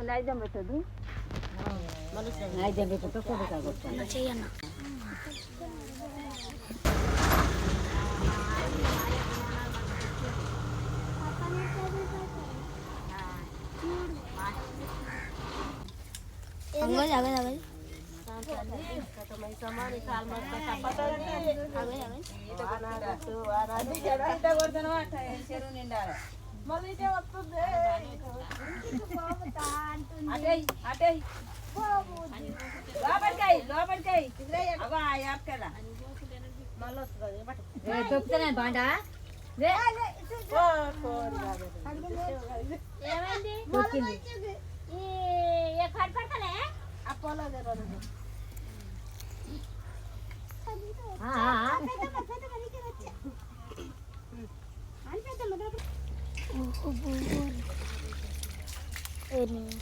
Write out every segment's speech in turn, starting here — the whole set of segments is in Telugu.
నైజం పెట్టదు నైజం పెట్టతో కొడుకా కొట్టాలి చెయ్యన్న अंगोज आवे आवे समानी काल मत पता आवे आवे इतो बनाडू आराधी इतो కొడతన వాట చెరు నిండాల మళ్ళీ ఇటే వస్తుంది అటే అటే లోపడికై అగో ఆ యాప్ కదా మళ్ళీ వస్తుంది బట్ ఏ తొక్కుతనే బాండా రే ఏమైంది తొక్కింది ये खट पड़तले अपोलो दे रोड हां हां पेट बनी के बच्चे आन पे तो मतलब ओहो ए नहीं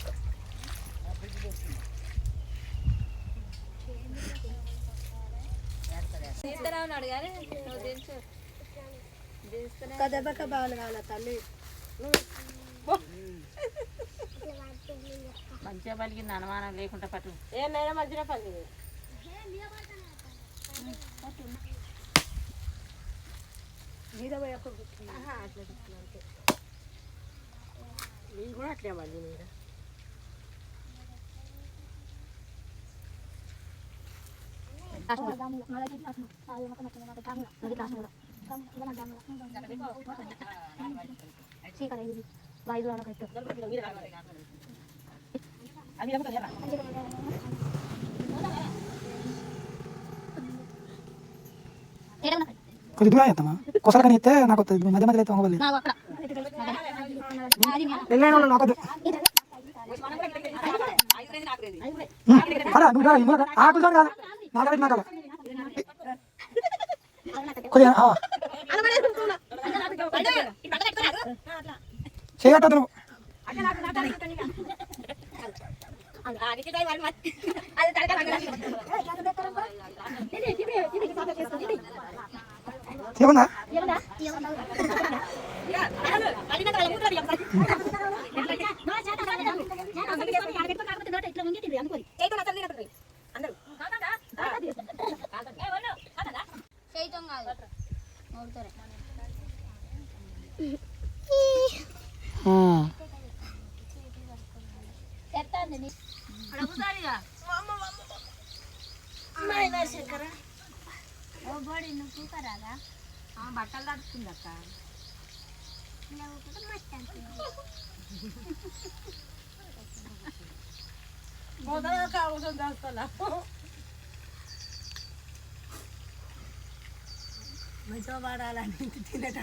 ఉన్నాడు కానీ నువ్వు దించు దెబ్బక బాగా కావాల తల్లి మంచిగా పలికింది అనుమానం లేకుండా పట్టు ఏమైనా మంచిగా పలికింది మీద పోయి అట్లా నేను కూడా అట్లే పడింది మీద కొద్ది దూరం చేస్తామా కొసలు కానీ ఇస్తే నాకు మధ్య మధ్యలో అయితే వంగవాలి ఆకులు కాదు నాకు నాకు కొద్దిగా చేయట్టు నువ్వు ఏమన్నా బట్టలు తడుస్తుంది అక్క మంచిగా వాడాలని తినేట